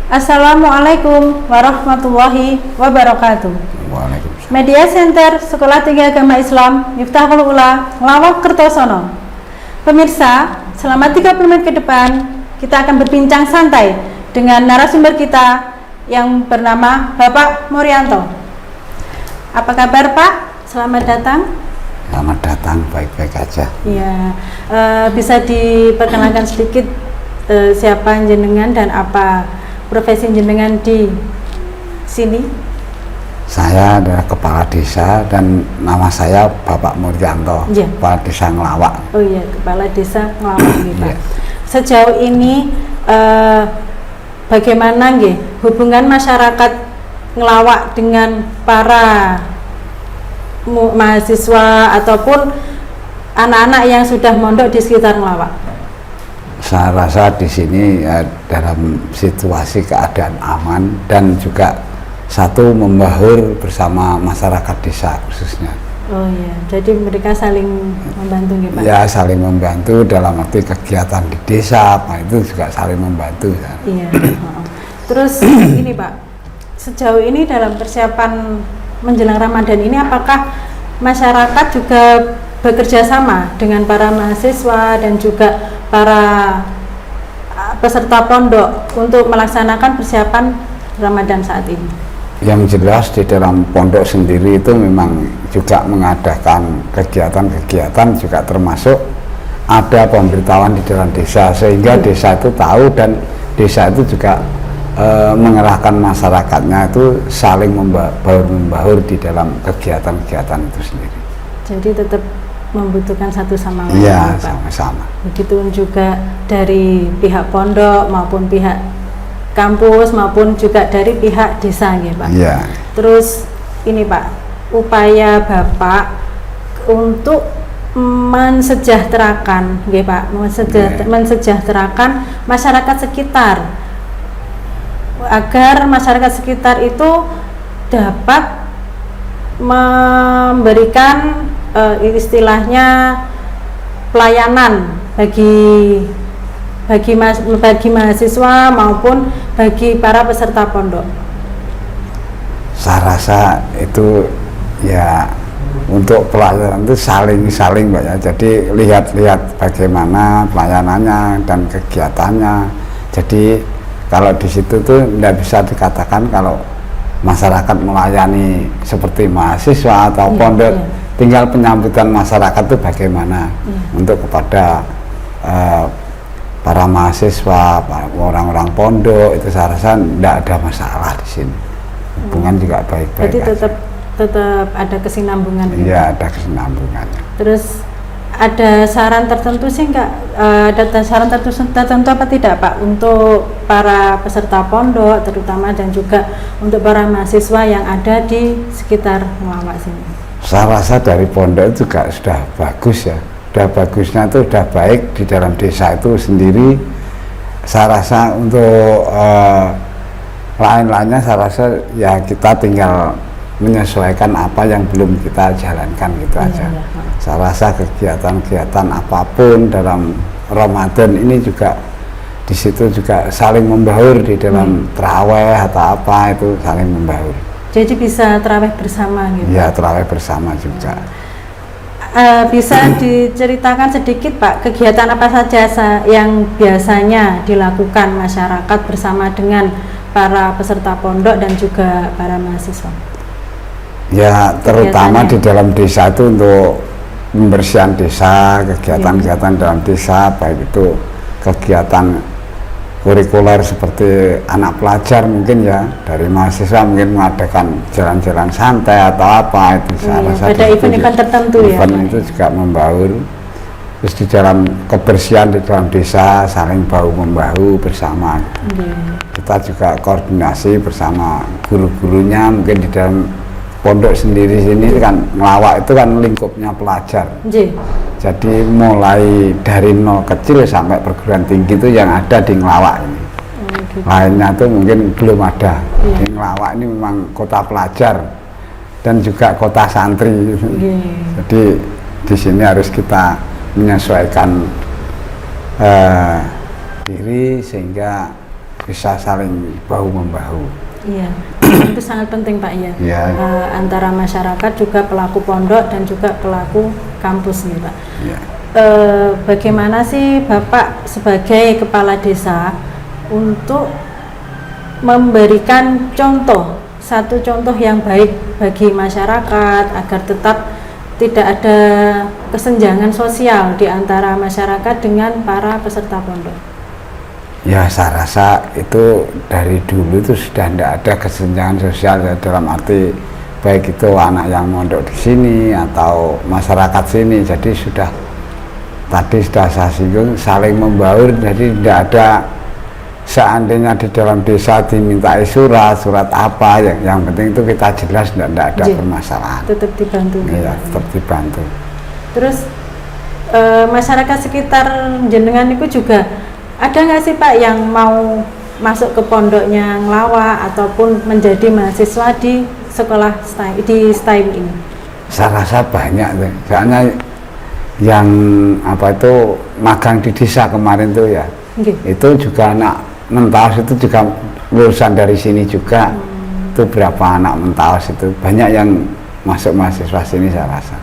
Assalamualaikum warahmatullahi wabarakatuh. Waalaikumsalam. Media Center Sekolah Tinggi Agama Islam Miftahul Ula Nglawak Kertosono. Pemirsa, selama 30 menit ke depan kita akan berbincang santai dengan narasumber kita yang bernama Bapak Muryanto. Apa kabar Pak? Selamat datang. Selamat datang, baik-baik aja. Iya, bisa diperkenalkan sedikit siapa jenengan dan apa profesi jenengan di sini? Saya adalah kepala desa dan nama saya Bapak Muryanto, Ya. Kepala Desa Nglawak. Oh iya, kepala desa Nglawak nih Pak. Ya. Sejauh ini bagaimana nggih hubungan masyarakat Nglawak dengan para mahasiswa ataupun anak-anak yang sudah mondok di sekitar Nglawak? Saya rasa di sini ya, dalam situasi keadaan aman dan juga satu membahur bersama masyarakat desa khususnya. Oh iya, jadi mereka saling membantu nggih Pak? Ya, saling membantu dalam arti kegiatan di desa, Pak, itu juga saling membantu. Ya. Iya. Terus ini Pak, sejauh ini dalam persiapan menjelang Ramadan ini apakah masyarakat juga bekerja sama dengan para mahasiswa dan juga para peserta pondok untuk melaksanakan persiapan Ramadan saat ini? Yang jelas di dalam pondok sendiri itu memang juga mengadakan kegiatan-kegiatan, juga termasuk ada pemberitahuan di dalam desa sehingga desa itu tahu dan desa itu juga mengerahkan masyarakatnya itu saling membahur di dalam kegiatan-kegiatan itu sendiri. Jadi tetap membutuhkan satu sama lain. Iya, Pak. sama-sama. Begitu juga dari pihak pondok maupun pihak kampus maupun juga dari pihak desa nggih Pak. Iya. Terus ini Pak, upaya Bapak untuk mensejahterakan nggih Pak, mensejahterakan masyarakat sekitar agar masyarakat sekitar itu dapat memberikan istilahnya pelayanan bagi mahasiswa maupun bagi para peserta pondok. Saya rasa itu ya untuk pelayanan itu saling Mbak ya. Jadi lihat bagaimana pelayanannya dan kegiatannya. Jadi kalau di situ tuh tidak bisa dikatakan kalau masyarakat melayani seperti mahasiswa atau pondok, tinggal penyambutan masyarakat itu bagaimana untuk kepada para mahasiswa, orang-orang pondok itu saya rasa tidak ada masalah di sini. Hubungan juga baik-baik. Jadi tetap ada kesinambungan. Iya, ada kesinambungannya. Terus ada saran tertentu sih enggak? Ada saran tertentu apa tidak Pak untuk para peserta pondok terutama dan juga untuk para mahasiswa yang ada di sekitar Nglawak sini? Saya rasa dari pondok itu juga sudah bagus ya. Sudah bagusnya itu sudah baik di dalam desa itu sendiri. Saya rasa untuk lain-lainnya saya rasa ya kita tinggal menyesuaikan apa yang belum kita jalankan gitu aja. Saya rasa kegiatan-kegiatan apapun dalam Ramadan ini juga di situ juga saling membahur di dalam terawih atau apa itu saling membahur. Jadi bisa terawih bersama gitu? Ya, terawih bersama juga. Bisa diceritakan sedikit Pak kegiatan apa saja yang biasanya dilakukan masyarakat bersama dengan para peserta pondok dan juga para mahasiswa? Ya, terutama di dalam desa itu untuk pembersihan desa, kegiatan-kegiatan dalam desa, baik itu kegiatan kurikuler seperti anak pelajar mungkin ya, dari mahasiswa mungkin mengadakan jalan-jalan santai atau apa itu saya rasa ada event-event tertentu ya. Event itu juga membaur. Terus di dalam kebersihan di dalam desa saling bahu membahu bersama. Kita juga koordinasi bersama guru-gurunya mungkin di dalam pondok sendiri sini kan Nglawak itu kan lingkupnya pelajar. Jadi mulai dari nol kecil sampai perguruan tinggi itu yang ada di Nglawak ini. Lainnya tuh mungkin belum ada. Di Nglawak ini memang kota pelajar dan juga kota santri. Jadi di sini harus kita menyesuaikan diri sehingga bisa saling bahu membahu. Iya, itu sangat penting Pak ya. Ya. Antara masyarakat juga pelaku pondok dan juga pelaku kampus nih Pak. Ya. Bagaimana sih Bapak sebagai kepala desa untuk memberikan satu contoh yang baik bagi masyarakat agar tetap tidak ada kesenjangan sosial di antara masyarakat dengan para peserta pondok? Ya, saya rasa itu dari dulu itu sudah tidak ada kesenjangan sosial ya, dalam arti baik itu anak yang mondok di sini atau masyarakat sini. Jadi tadi sudah saya singgung saling membaur, jadi tidak ada seandainya di dalam desa dimintai surat apa yang penting itu kita jelas tidak ada permasalahan. Tetap dibantu. Iya, tetap dibantu. Terus masyarakat sekitar jenengan itu juga ada nggak sih Pak yang mau masuk ke pondoknya Nglawa ataupun menjadi mahasiswa di sekolah di STAIM ini? Saya rasa banyak tuh. Soalnya yang magang di desa kemarin tuh ya, itu juga anak Mentaos itu juga lulusan dari sini juga. Itu berapa anak Mentaos itu banyak yang masuk mahasiswa sini saya rasa.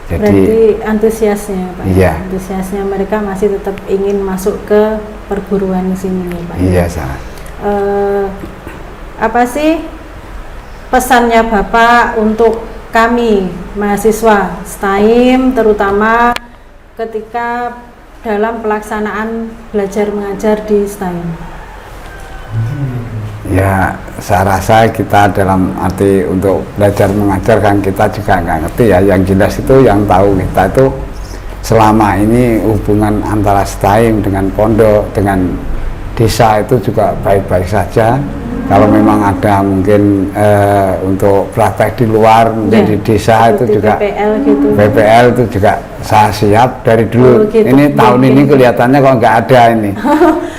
Jadi, berarti antusiasnya Pak, iya. Antusiasnya mereka masih tetap ingin masuk ke perguruan sini nih Pak. Iya, sangat. Apa sih pesannya Bapak untuk kami mahasiswa STAIM, terutama ketika dalam pelaksanaan belajar mengajar di STAIM? Ya, saya rasa kita dalam arti untuk belajar mengajar kan kita juga nggak ngerti ya. Yang jelas itu yang tahu kita itu selama ini hubungan antara STAIM dengan pondok dengan desa itu juga baik-baik saja. Kalau memang ada mungkin untuk praktek di luar mungkin di desa itu juga PPL itu juga saya siap dari dulu. Gitu. Ini tahun ini kelihatannya kok nggak ada ini.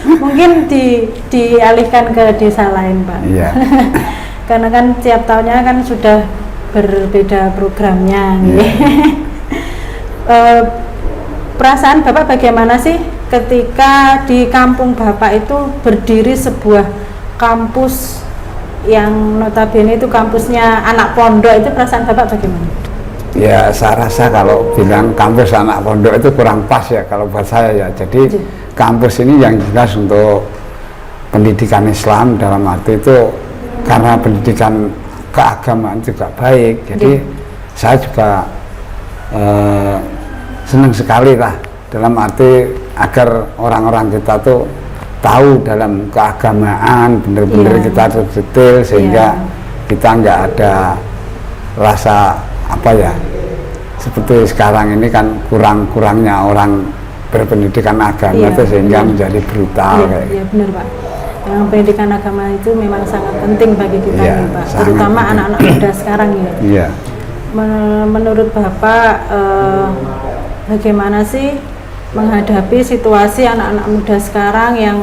Mungkin dialihkan ke desa lain Pak. Iya. Karena kan tiap tahunnya kan sudah berbeda programnya. Iya. Perasaan Bapak bagaimana sih ketika di kampung Bapak itu berdiri sebuah kampus yang notabene itu kampusnya anak pondok, itu perasaan Bapak bagaimana? Ya, saya rasa kalau bilang kampus anak pondok itu kurang pas ya kalau buat saya ya. Jadi kampus ini yang jelas untuk pendidikan Islam dalam arti itu karena pendidikan keagamaan juga baik. Jadi saya juga senang sekali lah dalam arti agar orang-orang kita tuh tahu dalam keagamaan benar-benar kita detail sehingga kita nggak ada rasa seperti sekarang ini kan kurang-kurangnya orang berpendidikan agama itu sehingga menjadi brutal. Iya benar Pak. Yang pendidikan agama itu memang sangat penting bagi kita nih Pak, terutama anak-anak muda sekarang ya. Iya. Menurut Bapak bagaimana sih menghadapi situasi anak-anak muda sekarang yang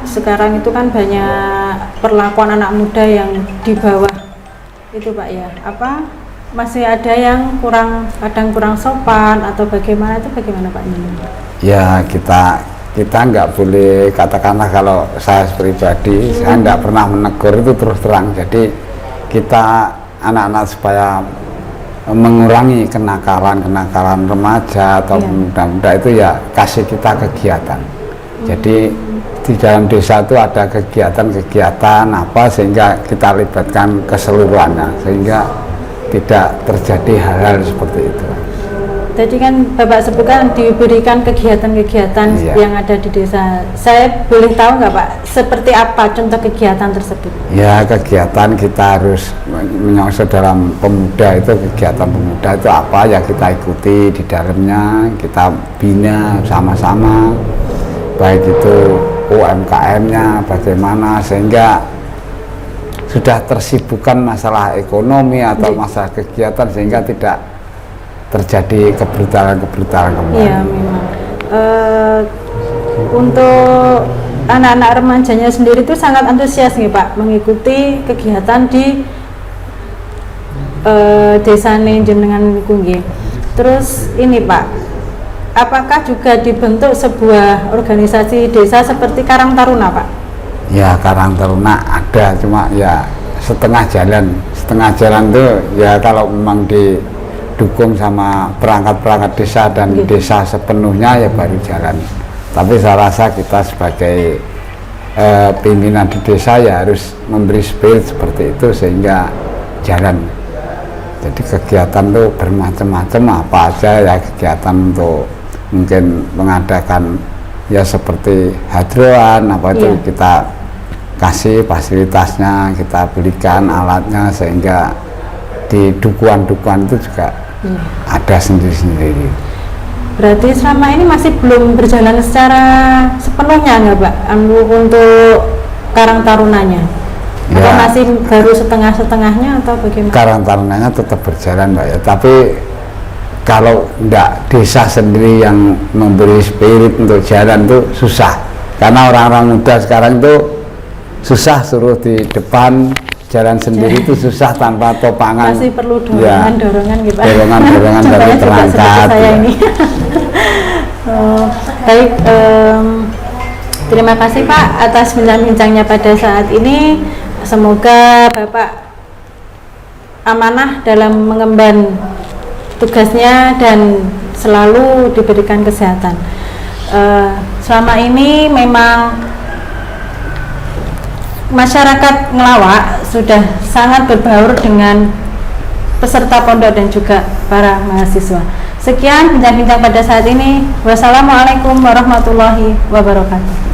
sekarang itu kan banyak perlakuan anak muda yang di bawah itu Pak ya, masih ada yang kadang kurang sopan atau bagaimana, itu bagaimana Pak ini? Ya, kita nggak boleh, katakanlah kalau saya pribadi saya nggak pernah menegur itu terus terang. Jadi kita anak-anak supaya mengurangi kenakalan remaja atau muda-muda itu ya kasih kita kegiatan. Jadi di dalam desa itu ada kegiatan sehingga kita libatkan keseluruhannya sehingga tidak terjadi hal-hal seperti itu. Jadi kan Bapak sebutkan diberikan kegiatan-kegiatan yang ada di desa. Saya boleh tahu nggak Pak, seperti apa contoh kegiatan tersebut? Ya, kegiatan kita harus menyongsong dalam pemuda itu, kegiatan pemuda itu apa ya kita ikuti di dalamnya, kita bina sama-sama, baik itu UMKM-nya bagaimana sehingga sudah tersibukkan masalah ekonomi atau masalah kegiatan sehingga tidak terjadi kebrutalan kembali. Iya memang. Untuk anak-anak remajanya sendiri itu sangat antusias nih Pak mengikuti kegiatan di desa jenengan niku nggih. Terus ini Pak, apakah juga dibentuk sebuah organisasi desa seperti Karang Taruna, Pak? Ya, Karang Taruna ada, cuma ya setengah jalan tuh ya kalau memang didukung sama perangkat-perangkat desa dan desa sepenuhnya ya baru jalan. Tapi saya rasa kita sebagai pimpinan di desa ya harus memberi spirit seperti itu sehingga jalan. Jadi kegiatan tuh bermacam-macam, apa aja ya kegiatan untuk mungkin mengadakan ya seperti hadroan apa itu kita kasih fasilitasnya, kita belikan alatnya sehingga di dukuhan-dukuhan itu juga ada sendiri-sendiri. Berarti selama ini masih belum berjalan secara sepenuhnya nggak, Pak, untuk Karang Tarunanya? Atau Ya, masih baru setengah-setengahnya atau bagaimana? Karang Tarunanya tetap berjalan, Mbak ya, tapi kalau enggak desa sendiri yang memberi spirit untuk jalan itu susah, karena orang-orang muda sekarang itu susah suruh di depan jalan sendiri itu susah tanpa topangan. Masih perlu dorongan-dorongan gitu, Pak. Dorongan dari perangkat. Saya ini. Baik, terima kasih Pak atas bincang-bincangnya pada saat ini. Semoga Bapak amanah dalam mengemban tugasnya dan selalu diberikan kesehatan. Selama ini memang masyarakat Ngelawak sudah sangat berbaur dengan peserta pondok dan juga para mahasiswa. Sekian bincang-bincang pada saat ini. Wassalamualaikum warahmatullahi wabarakatuh.